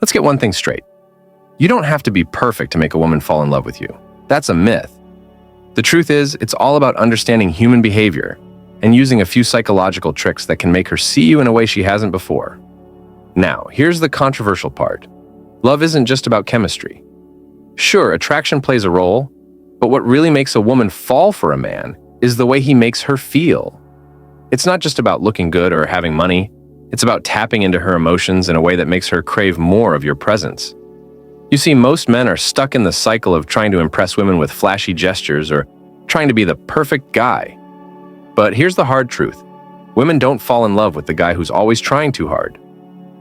Let's get one thing straight. You don't have to be perfect to make a woman fall in love with you. That's a myth. The truth is, it's all about understanding human behavior and using a few psychological tricks that can make her see you in a way she hasn't before. Now, here's the controversial part. Love isn't just about chemistry. Sure, attraction plays a role, but what really makes a woman fall for a man is the way he makes her feel. It's not just about looking good or having money. It's about tapping into her emotions in a way that makes her crave more of your presence. You see, most men are stuck in the cycle of trying to impress women with flashy gestures or trying to be the perfect guy. But here's the hard truth. Women don't fall in love with the guy who's always trying too hard.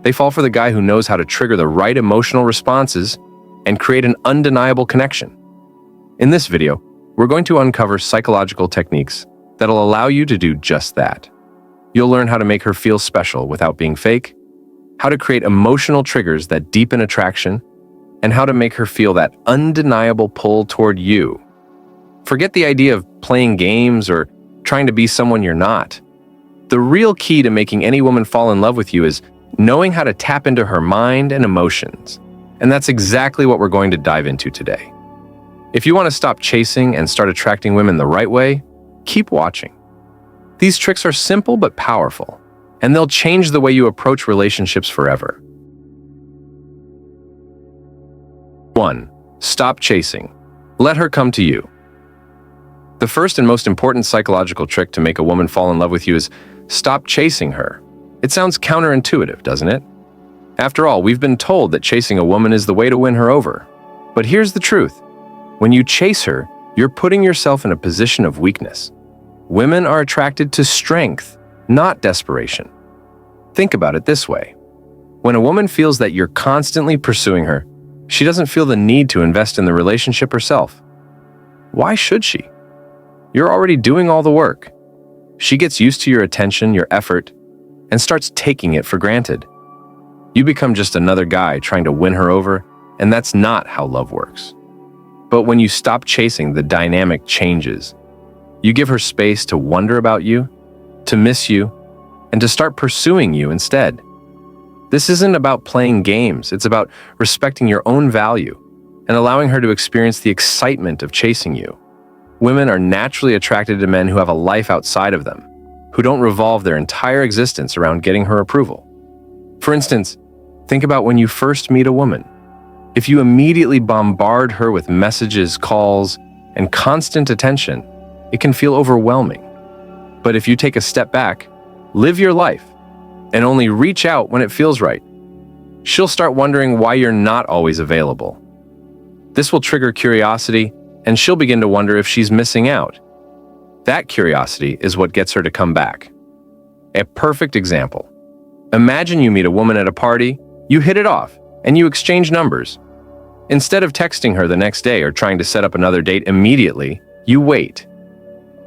They fall for the guy who knows how to trigger the right emotional responses and create an undeniable connection. In this video, we're going to uncover psychological techniques that'll allow you to do just that. You'll learn how to make her feel special without being fake, how to create emotional triggers that deepen attraction, and how to make her feel that undeniable pull toward you. Forget the idea of playing games or trying to be someone you're not. The real key to making any woman fall in love with you is knowing how to tap into her mind and emotions. And that's exactly what we're going to dive into today. If you want to stop chasing and start attracting women the right way, keep watching. These tricks are simple but powerful, and they'll change the way you approach relationships forever. 1. Stop chasing. Let her come to you. The first and most important psychological trick to make a woman fall in love with you is stop chasing her. It sounds counterintuitive, doesn't it? After all, we've been told that chasing a woman is the way to win her over. But here's the truth. When you chase her, you're putting yourself in a position of weakness. Women are attracted to strength, not desperation. Think about it this way. When a woman feels that you're constantly pursuing her, she doesn't feel the need to invest in the relationship herself. Why should she? You're already doing all the work. She gets used to your attention, your effort, and starts taking it for granted. You become just another guy trying to win her over, and that's not how love works. But when you stop chasing, the dynamic changes. You give her space to wonder about you, to miss you, and to start pursuing you instead. This isn't about playing games. It's about respecting your own value and allowing her to experience the excitement of chasing you. Women are naturally attracted to men who have a life outside of them, who don't revolve their entire existence around getting her approval. For instance, think about when you first meet a woman. If you immediately bombard her with messages, calls, and constant attention, it can feel overwhelming. But if you take a step back, live your life, and only reach out when it feels right, she'll start wondering why you're not always available. This will trigger curiosity, and she'll begin to wonder if she's missing out. That curiosity is what gets her to come back. A perfect example. Imagine you meet a woman at a party, you hit it off, and you exchange numbers. Instead of texting her the next day or trying to set up another date immediately, you wait.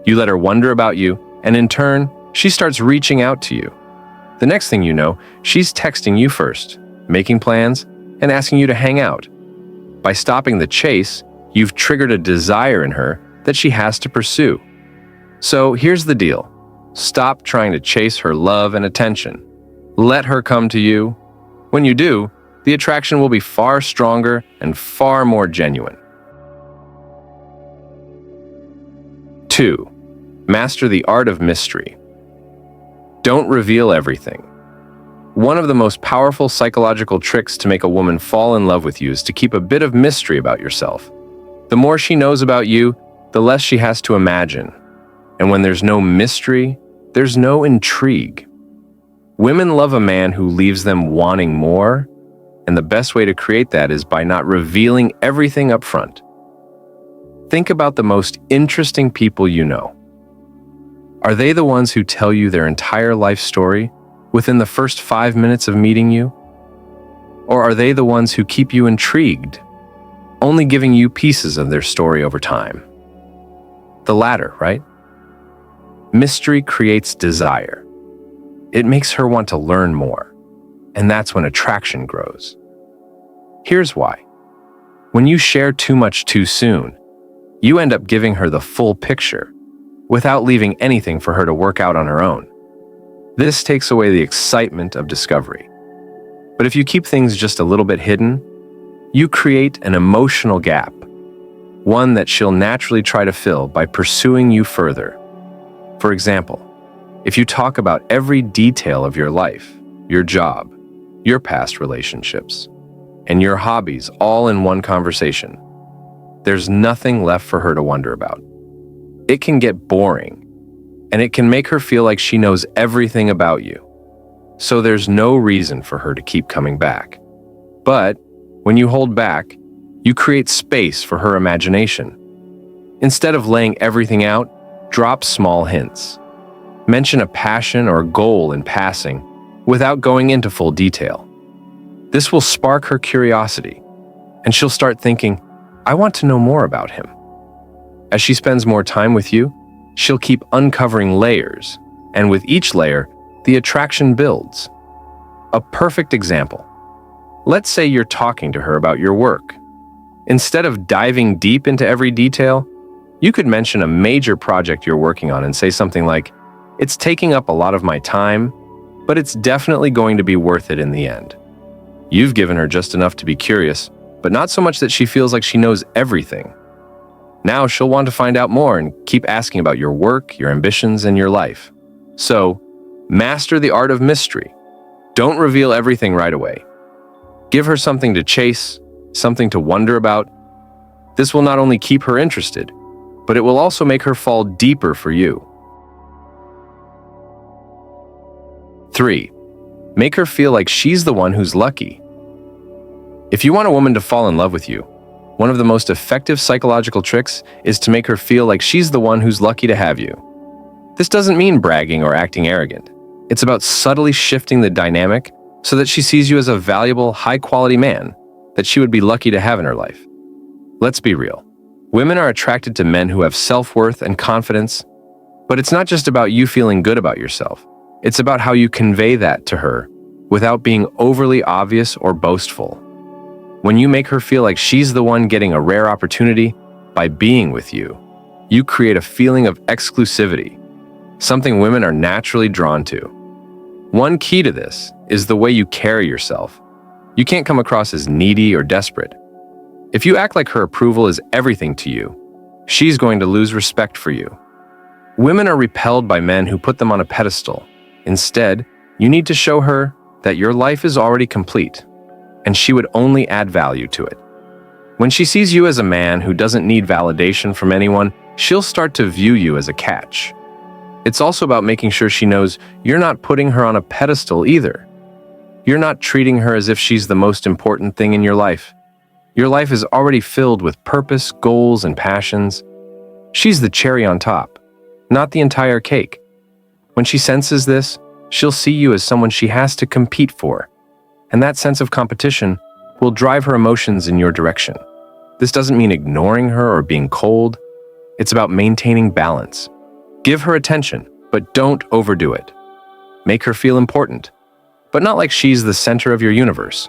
You let her wonder about you, and in turn, she starts reaching out to you. The next thing you know, she's texting you first, making plans, and asking you to hang out. By stopping the chase, you've triggered a desire in her that she has to pursue. So here's the deal. Stop trying to chase her love and attention. Let her come to you. When you do, the attraction will be far stronger and far more genuine. 2. Master the art of mystery. Don't reveal everything. One of the most powerful psychological tricks to make a woman fall in love with you is to keep a bit of mystery about yourself. The more she knows about you, the less she has to imagine. And when there's no mystery, there's no intrigue. Women love a man who leaves them wanting more, and the best way to create that is by not revealing everything up front. Think about the most interesting people you know. Are they the ones who tell you their entire life story within the first 5 minutes of meeting you? Or are they the ones who keep you intrigued, only giving you pieces of their story over time? The latter, right? Mystery creates desire. It makes her want to learn more, and that's when attraction grows. Here's why. When you share too much too soon, you end up giving her the full picture without leaving anything for her to work out on her own. This takes away the excitement of discovery. But if you keep things just a little bit hidden, you create an emotional gap, one that she'll naturally try to fill by pursuing you further. For example, if you talk about every detail of your life, your job, your past relationships, and your hobbies all in one conversation, there's nothing left for her to wonder about. It can get boring, and it can make her feel like she knows everything about you. So there's no reason for her to keep coming back. But when you hold back, you create space for her imagination. Instead of laying everything out, drop small hints. Mention a passion or goal in passing without going into full detail. This will spark her curiosity, and she'll start thinking, I want to know more about him. As she spends more time with you, she'll keep uncovering layers, and with each layer, the attraction builds. A perfect example. Let's say you're talking to her about your work. Instead of diving deep into every detail, you could mention a major project you're working on and say something like, "It's taking up a lot of my time, but it's definitely going to be worth it in the end." You've given her just enough to be curious, but not so much that she feels like she knows everything. Now she'll want to find out more and keep asking about your work, your ambitions, and your life. So, master the art of mystery. Don't reveal everything right away. Give her something to chase, something to wonder about. This will not only keep her interested, but it will also make her fall deeper for you. 3. Make her feel like she's the one who's lucky. If you want a woman to fall in love with you, one of the most effective psychological tricks is to make her feel like she's the one who's lucky to have you. This doesn't mean bragging or acting arrogant. It's about subtly shifting the dynamic so that she sees you as a valuable, high-quality man that she would be lucky to have in her life. Let's be real. Women are attracted to men who have self-worth and confidence, but it's not just about you feeling good about yourself. It's about how you convey that to her without being overly obvious or boastful. When you make her feel like she's the one getting a rare opportunity by being with you, you create a feeling of exclusivity, something women are naturally drawn to. One key to this is the way you carry yourself. You can't come across as needy or desperate. If you act like her approval is everything to you, she's going to lose respect for you. Women are repelled by men who put them on a pedestal. Instead, you need to show her that your life is already complete, and she would only add value to it. When she sees you as a man who doesn't need validation from anyone, she'll start to view you as a catch. It's also about making sure she knows you're not putting her on a pedestal either. You're not treating her as if she's the most important thing in your life. Your life is already filled with purpose, goals, and passions. She's the cherry on top, not the entire cake. When she senses this, she'll see you as someone she has to compete for, and that sense of competition will drive her emotions in your direction. This doesn't mean ignoring her or being cold. It's about maintaining balance. Give her attention, but don't overdo it. Make her feel important, but not like she's the center of your universe.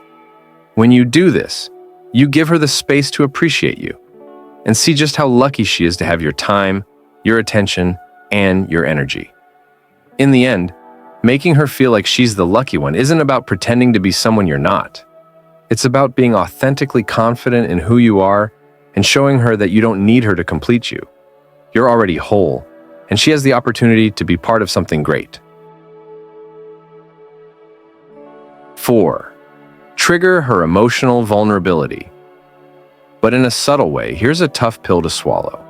When you do this, you give her the space to appreciate you and see just how lucky she is to have your time, your attention, and your energy. In the end, making her feel like she's the lucky one isn't about pretending to be someone you're not. It's about being authentically confident in who you are and showing her that you don't need her to complete you. You're already whole, and she has the opportunity to be part of something great. 4. Trigger her emotional vulnerability. But in a subtle way, here's a tough pill to swallow.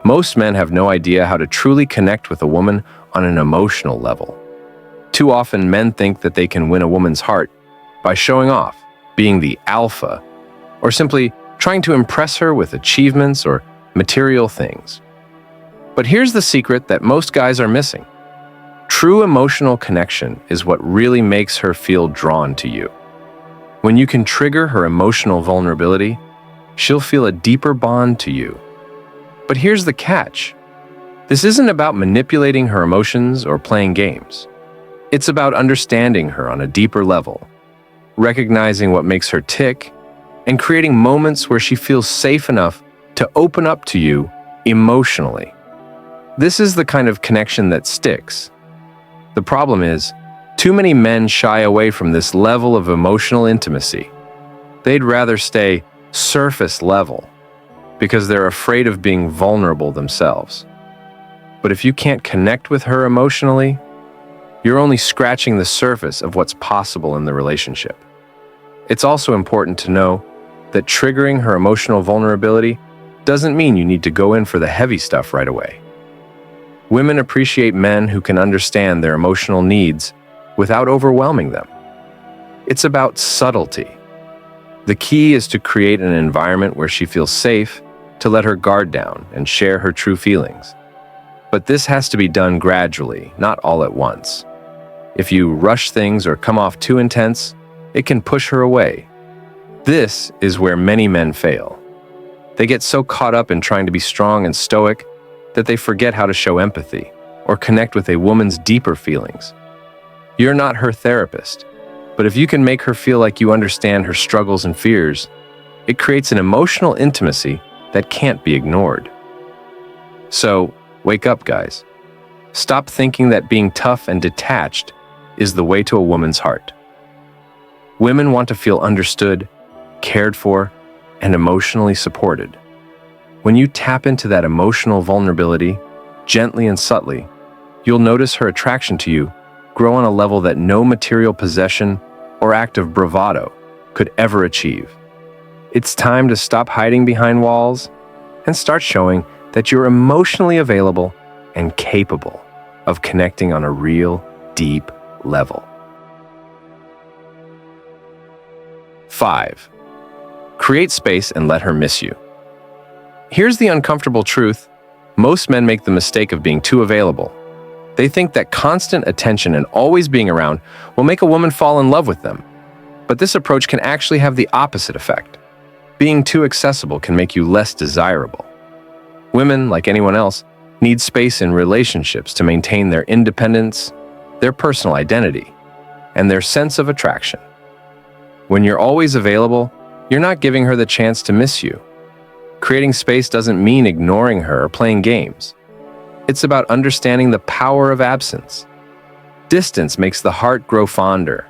Most men have no idea how to truly connect with a woman on an emotional level. Too often, men think that they can win a woman's heart by showing off, being the alpha, or simply trying to impress her with achievements or material things. But here's the secret that most guys are missing. True emotional connection is what really makes her feel drawn to you. When you can trigger her emotional vulnerability, she'll feel a deeper bond to you. But here's the catch. This isn't about manipulating her emotions or playing games. It's about understanding her on a deeper level, recognizing what makes her tick, and creating moments where she feels safe enough to open up to you emotionally. This is the kind of connection that sticks. The problem is, Too many men shy away from this level of emotional intimacy. They'd rather stay surface level because they're afraid of being vulnerable themselves. But if you can't connect with her emotionally, you're only scratching the surface of what's possible in the relationship. It's also important to know that triggering her emotional vulnerability doesn't mean you need to go in for the heavy stuff right away. Women appreciate men who can understand their emotional needs without overwhelming them. It's about subtlety. The key is to create an environment where she feels safe to let her guard down and share her true feelings. But this has to be done gradually, not all at once. If you rush things or come off too intense, it can push her away. This is where many men fail. They get so caught up in trying to be strong and stoic that they forget how to show empathy or connect with a woman's deeper feelings. You're not her therapist, but if you can make her feel like you understand her struggles and fears, it creates an emotional intimacy that can't be ignored. So, wake up, guys. Stop thinking that being tough and detached is the way to a woman's heart. Women want to feel understood, cared for, and emotionally supported. When you tap into that emotional vulnerability, gently and subtly, you'll notice her attraction to you grow on a level that no material possession or act of bravado could ever achieve. It's time to stop hiding behind walls and start showing that you're emotionally available and capable of connecting on a real, deep level. 5. Create space and let her miss you. Here's the uncomfortable truth. Most men make the mistake of being too available. They think that constant attention and always being around will make a woman fall in love with them. But this approach can actually have the opposite effect. Being too accessible can make you less desirable. Women, like anyone else, need space in relationships to maintain their independence, their personal identity, and their sense of attraction. When you're always available, you're not giving her the chance to miss you. Creating space doesn't mean ignoring her or playing games. It's about understanding the power of absence. Distance makes the heart grow fonder,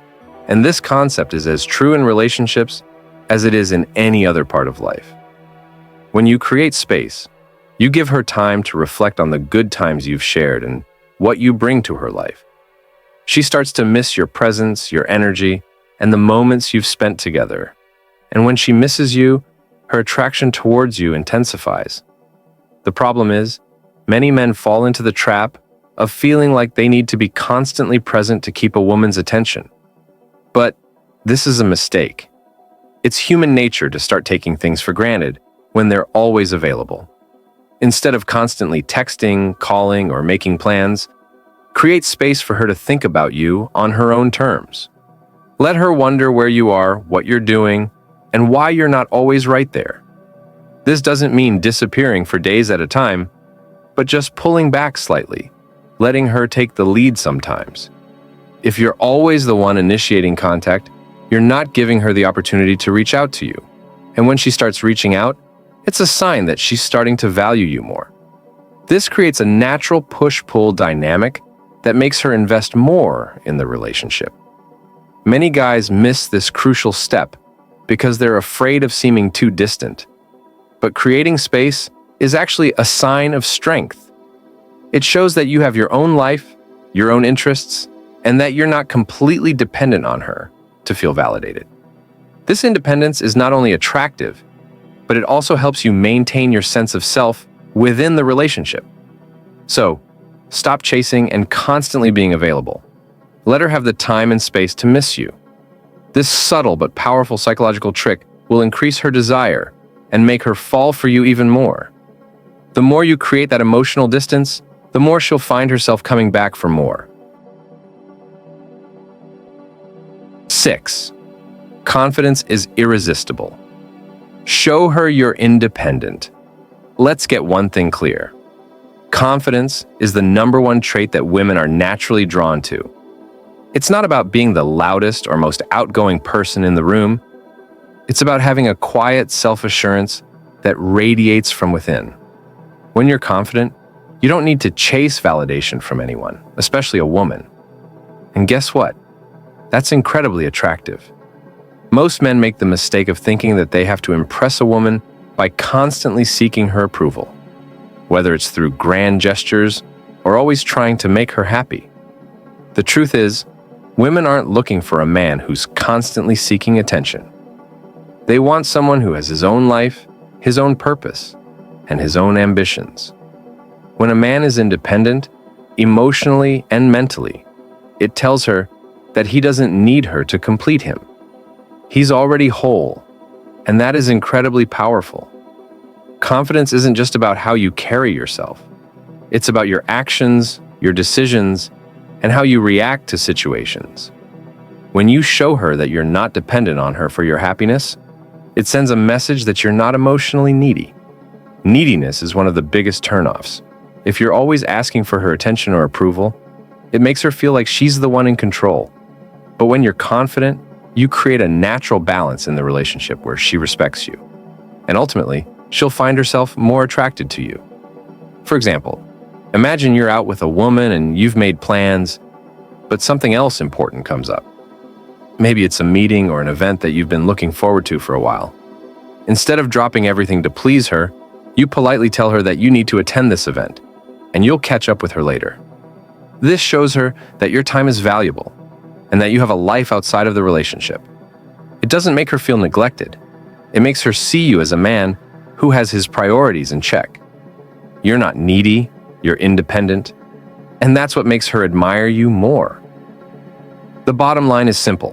and this concept is as true in relationships as it is in any other part of life. When you create space, you give her time to reflect on the good times you've shared and what you bring to her life. She starts to miss your presence, your energy, and the moments you've spent together. And when she misses you, her attraction towards you intensifies. The problem is, many men fall into the trap of feeling like they need to be constantly present to keep a woman's attention. But this is a mistake. It's human nature to start taking things for granted when they're always available. Instead of constantly texting, calling, or making plans, create space for her to think about you on her own terms. Let her wonder where you are, what you're doing, and why you're not always right there. This doesn't mean disappearing for days at a time, but just pulling back slightly, letting her take the lead sometimes. If you're always the one initiating contact, you're not giving her the opportunity to reach out to you. And when she starts reaching out, it's a sign that she's starting to value you more. This creates a natural push-pull dynamic that makes her invest more in the relationship. Many guys miss this crucial step because they're afraid of seeming too distant. But creating space is actually a sign of strength. It shows that you have your own life, your own interests, and that you're not completely dependent on her to feel validated. This independence is not only attractive, but it also helps you maintain your sense of self within the relationship. So, stop chasing and constantly being available. Let her have the time and space to miss you. This subtle but powerful psychological trick will increase her desire and make her fall for you even more. The more you create that emotional distance, the more she'll find herself coming back for more. 6. Confidence is irresistible. Show her you're independent. Let's get one thing clear. Confidence is the #1 trait that women are naturally drawn to. It's not about being the loudest or most outgoing person in the room. It's about having a quiet self-assurance that radiates from within. When you're confident, you don't need to chase validation from anyone, especially a woman. And guess what? That's incredibly attractive. Most men make the mistake of thinking that they have to impress a woman by constantly seeking her approval, whether it's through grand gestures or always trying to make her happy. The truth is, women aren't looking for a man who's constantly seeking attention. They want someone who has his own life, his own purpose, and his own ambitions. When a man is independent, emotionally and mentally, it tells her that he doesn't need her to complete him. He's already whole, and that is incredibly powerful. Confidence isn't just about how you carry yourself. It's about your actions, your decisions, and how you react to situations. When you show her that you're not dependent on her for your happiness, it sends a message that you're not emotionally needy. Neediness is one of the biggest turnoffs. If you're always asking for her attention or approval, it makes her feel like she's the one in control. But when you're confident, you create a natural balance in the relationship where she respects you. And ultimately, she'll find herself more attracted to you. For example, imagine you're out with a woman and you've made plans, but something else important comes up. Maybe it's a meeting or an event that you've been looking forward to for a while. Instead of dropping everything to please her, you politely tell her that you need to attend this event, and you'll catch up with her later. This shows her that your time is valuable, and that you have a life outside of the relationship. It doesn't make her feel neglected. It makes her see you as a man who has his priorities in check. You're not needy, you're independent, and that's what makes her admire you more. The bottom line is simple.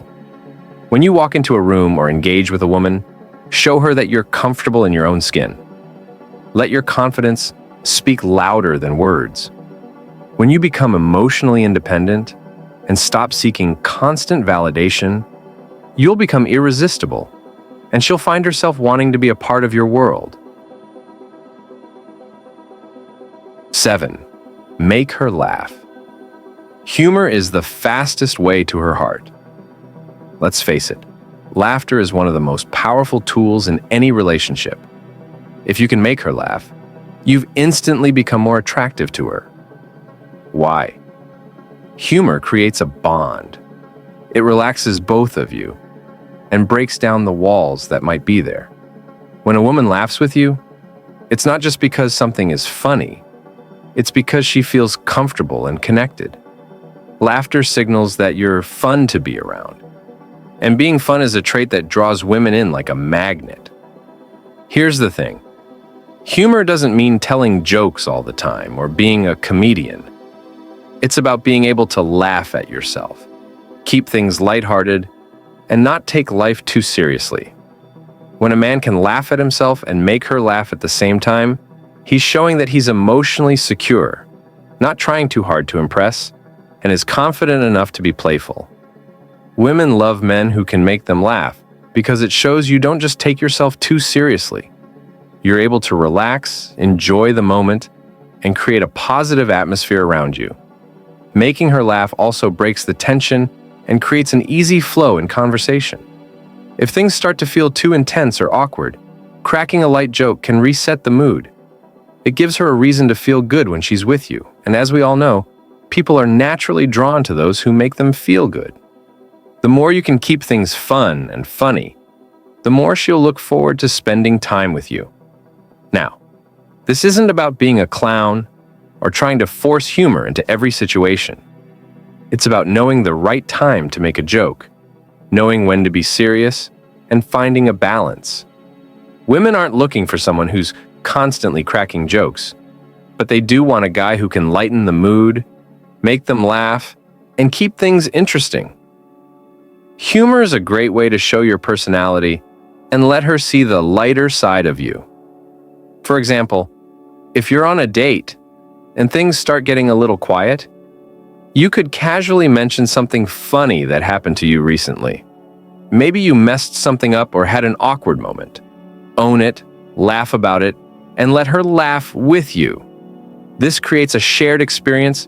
When you walk into a room or engage with a woman, show her that you're comfortable in your own skin. Let your confidence speak louder than words. When you become emotionally independent and stop seeking constant validation, you'll become irresistible, and she'll find herself wanting to be a part of your world. 7. Make her laugh. Humor is the fastest way to her heart. Let's face it, laughter is one of the most powerful tools in any relationship. If you can make her laugh, you've instantly become more attractive to her. Why? Humor creates a bond. It relaxes both of you and breaks down the walls that might be there. When a woman laughs with you, it's not just because something is funny, it's because she feels comfortable and connected. Laughter signals that you're fun to be around. And being fun is a trait that draws women in like a magnet. Here's the thing. Humor doesn't mean telling jokes all the time or being a comedian. It's about being able to laugh at yourself, keep things lighthearted, and not take life too seriously. When a man can laugh at himself and make her laugh at the same time, he's showing that he's emotionally secure, not trying too hard to impress, and is confident enough to be playful. Women love men who can make them laugh because it shows you don't just take yourself too seriously. You're able to relax, enjoy the moment, and create a positive atmosphere around you. Making her laugh also breaks the tension and creates an easy flow in conversation. If things start to feel too intense or awkward, cracking a light joke can reset the mood. It gives her a reason to feel good when she's with you, and as we all know, people are naturally drawn to those who make them feel good. The more you can keep things fun and funny, the more she'll look forward to spending time with you. Now, this isn't about being a clown or trying to force humor into every situation. It's about knowing the right time to make a joke, knowing when to be serious, and finding a balance. Women aren't looking for someone who's constantly cracking jokes, but they do want a guy who can lighten the mood, make them laugh, and keep things interesting. Humor is a great way to show your personality and let her see the lighter side of you. For example, if you're on a date and things start getting a little quiet, you could casually mention something funny that happened to you recently. Maybe you messed something up or had an awkward moment. Own it, laugh about it, and let her laugh with you. This creates a shared experience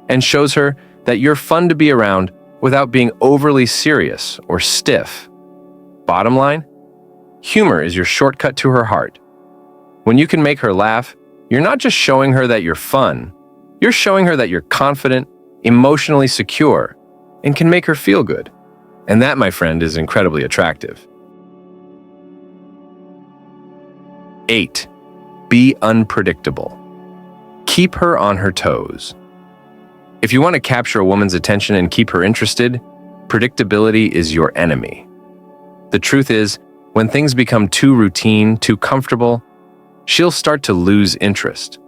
and shows her that you're fun to be around without being overly serious or stiff. Bottom line, humor is your shortcut to her heart. When you can make her laugh, you're not just showing her that you're fun, you're showing her that you're confident, emotionally secure, and can make her feel good. And that, my friend, is incredibly attractive. 8. Be unpredictable. Keep her on her toes. If you want to capture a woman's attention and keep her interested, predictability is your enemy. The truth is, when things become too routine, too comfortable, she'll start to lose interest.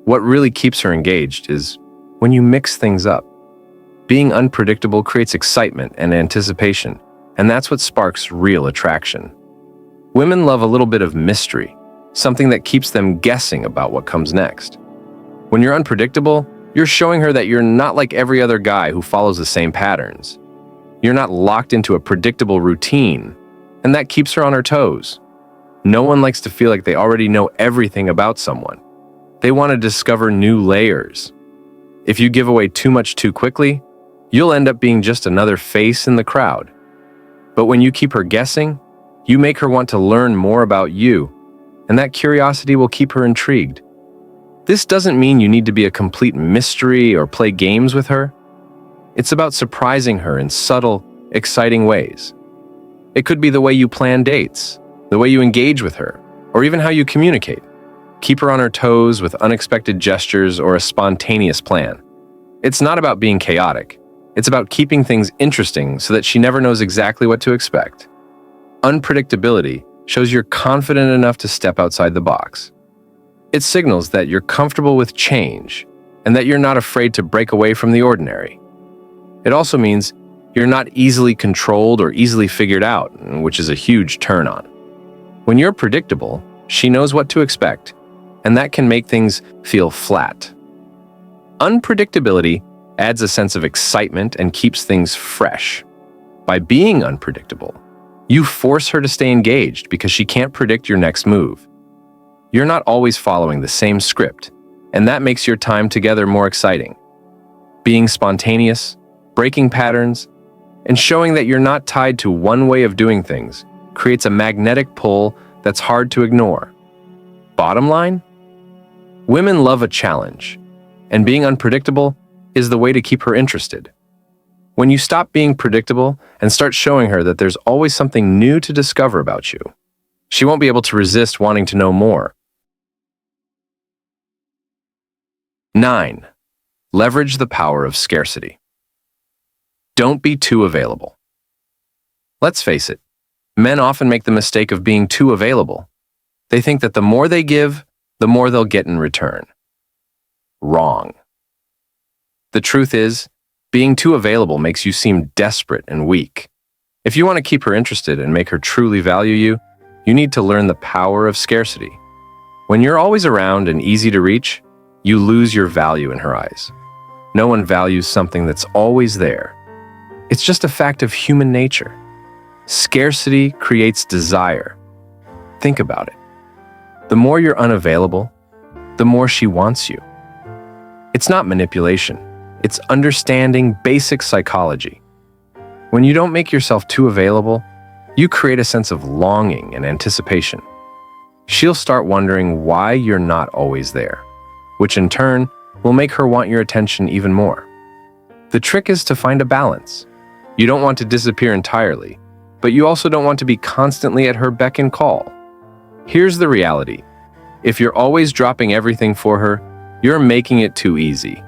What really keeps her engaged is when you mix things up. Being unpredictable creates excitement and anticipation, and that's what sparks real attraction. Women love a little bit of mystery, something that keeps them guessing about what comes next. When you're unpredictable, you're showing her that you're not like every other guy who follows the same patterns. You're not locked into a predictable routine, and that keeps her on her toes. No one likes to feel like they already know everything about someone. They want to discover new layers. If you give away too much too quickly, you'll end up being just another face in the crowd. But when you keep her guessing, you make her want to learn more about you, and that curiosity will keep her intrigued. This doesn't mean you need to be a complete mystery or play games with her. It's about surprising her in subtle, exciting ways. It could be the way you plan dates, the way you engage with her, or even how you communicate. Keep her on her toes with unexpected gestures or a spontaneous plan. It's not about being chaotic. It's about keeping things interesting so that she never knows exactly what to expect. Unpredictability shows you're confident enough to step outside the box. It signals that you're comfortable with change and that you're not afraid to break away from the ordinary. It also means you're not easily controlled or easily figured out, which is a huge turn on. When you're predictable, she knows what to expect, and that can make things feel flat. Unpredictability adds a sense of excitement and keeps things fresh. By being unpredictable, you force her to stay engaged because she can't predict your next move. You're not always following the same script, and that makes your time together more exciting. Being spontaneous, breaking patterns, and showing that you're not tied to one way of doing things creates a magnetic pull that's hard to ignore. Bottom line? Women love a challenge, and being unpredictable is the way to keep her interested. When you stop being predictable and start showing her that there's always something new to discover about you, she won't be able to resist wanting to know more. 9. Leverage the power of scarcity. Don't be too available. Let's face it, men often make the mistake of being too available. They think that the more they give, the more they'll get in return. Wrong. The truth is, being too available makes you seem desperate and weak. If you want to keep her interested and make her truly value you, you need to learn the power of scarcity. When you're always around and easy to reach, you lose your value in her eyes. No one values something that's always there. It's just a fact of human nature. Scarcity creates desire. Think about it. The more you're unavailable, the more she wants you. It's not manipulation. It's understanding basic psychology. When you don't make yourself too available, you create a sense of longing and anticipation. She'll start wondering why you're not always there, which in turn will make her want your attention even more. The trick is to find a balance. You don't want to disappear entirely, but you also don't want to be constantly at her beck and call. Here's the reality. If you're always dropping everything for her, you're making it too easy.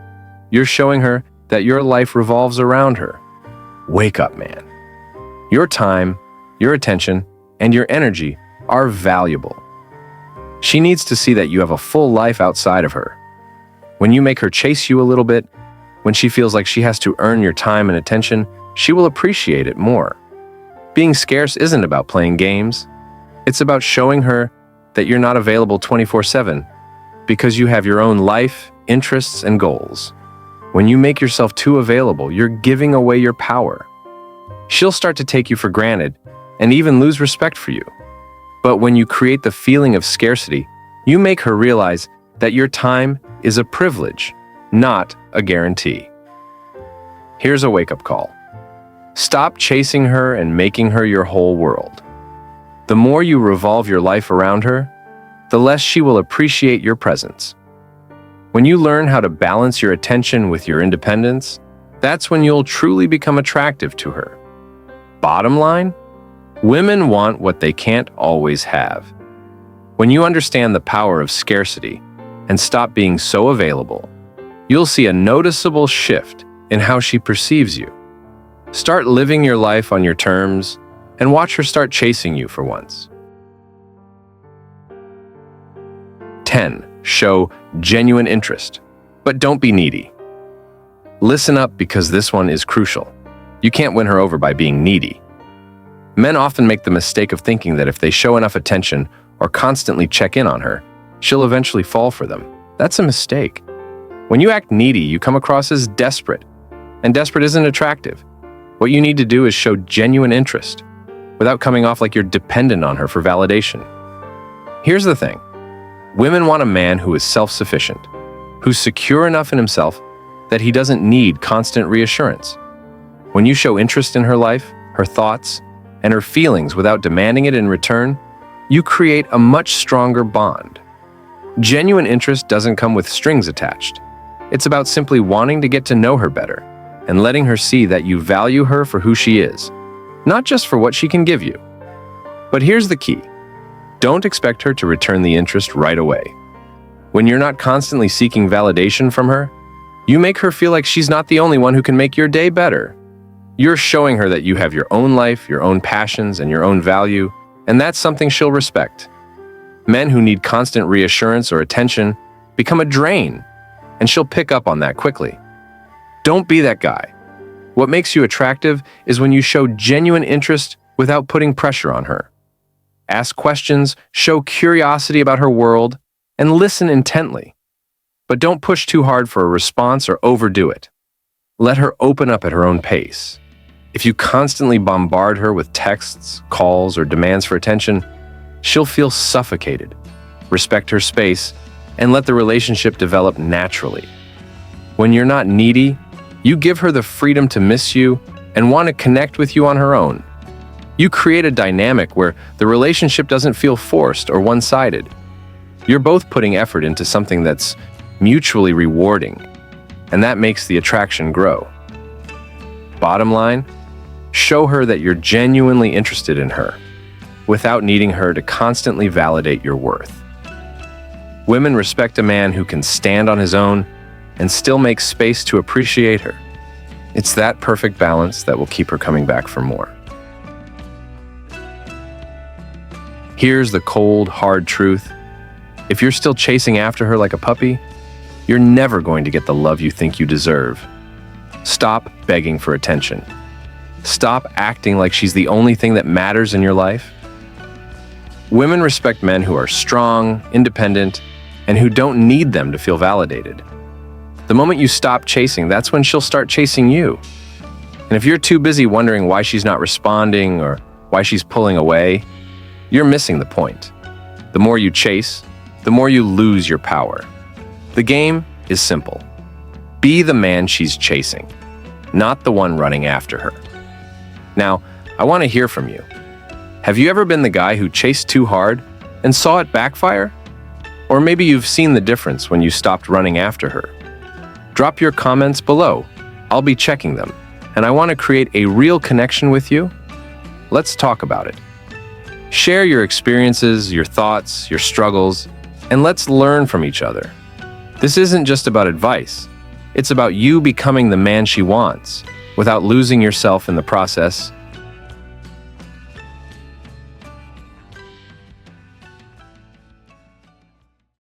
You're showing her that your life revolves around her. Wake up, man. Your time, your attention, and your energy are valuable. She needs to see that you have a full life outside of her. When you make her chase you a little bit, when she feels like she has to earn your time and attention, she will appreciate it more. Being scarce isn't about playing games. It's about showing her that you're not available 24/7 because you have your own life, interests, and goals. When you make yourself too available, you're giving away your power. She'll start to take you for granted and even lose respect for you. But when you create the feeling of scarcity, you make her realize that your time is a privilege, not a guarantee. Here's a wake-up call. Stop chasing her and making her your whole world. The more you revolve your life around her, the less she will appreciate your presence. When you learn how to balance your attention with your independence, that's when you'll truly become attractive to her. Bottom line, women want what they can't always have. When you understand the power of scarcity and stop being so available, you'll see a noticeable shift in how she perceives you. Start living your life on your terms and watch her start chasing you for once. 10. Show genuine interest, but don't be needy. Listen up because this one is crucial. You can't win her over by being needy. Men often make the mistake of thinking that if they show enough attention or constantly check in on her, she'll eventually fall for them. That's a mistake. When you act needy, you come across as desperate, and desperate isn't attractive. What you need to do is show genuine interest, without coming off like you're dependent on her for validation. Here's the thing. Women want a man who is self-sufficient, who's secure enough in himself that he doesn't need constant reassurance. When you show interest in her life, her thoughts, and her feelings without demanding it in return, you create a much stronger bond. Genuine interest doesn't come with strings attached. It's about simply wanting to get to know her better and letting her see that you value her for who she is, not just for what she can give you. But here's the key. Don't expect her to return the interest right away. When you're not constantly seeking validation from her, you make her feel like she's not the only one who can make your day better. You're showing her that you have your own life, your own passions, and your own value, and that's something she'll respect. Men who need constant reassurance or attention become a drain, and she'll pick up on that quickly. Don't be that guy. What makes you attractive is when you show genuine interest without putting pressure on her. Ask questions, show curiosity about her world, and listen intently. But don't push too hard for a response or overdo it. Let her open up at her own pace. If you constantly bombard her with texts, calls, or demands for attention, she'll feel suffocated. Respect her space and let the relationship develop naturally. When you're not needy, you give her the freedom to miss you and want to connect with you on her own. You create a dynamic where the relationship doesn't feel forced or one-sided. You're both putting effort into something that's mutually rewarding, and that makes the attraction grow. Bottom line, show her that you're genuinely interested in her, without needing her to constantly validate your worth. Women respect a man who can stand on his own and still make space to appreciate her. It's that perfect balance that will keep her coming back for more. Here's the cold, hard truth. If you're still chasing after her like a puppy, you're never going to get the love you think you deserve. Stop begging for attention. Stop acting like she's the only thing that matters in your life. Women respect men who are strong, independent, and who don't need them to feel validated. The moment you stop chasing, that's when she'll start chasing you. And if you're too busy wondering why she's not responding or why she's pulling away, you're missing the point. The more you chase, the more you lose your power. The game is simple. Be the man she's chasing, not the one running after her. Now, I want to hear from you. Have you ever been the guy who chased too hard and saw it backfire? Or maybe you've seen the difference when you stopped running after her. Drop your comments below. I'll be checking them, and I want to create a real connection with you. Let's talk about it. Share your experiences, your thoughts, your struggles, and let's learn from each other. This isn't just about advice. It's about you becoming the man she wants, without losing yourself in the process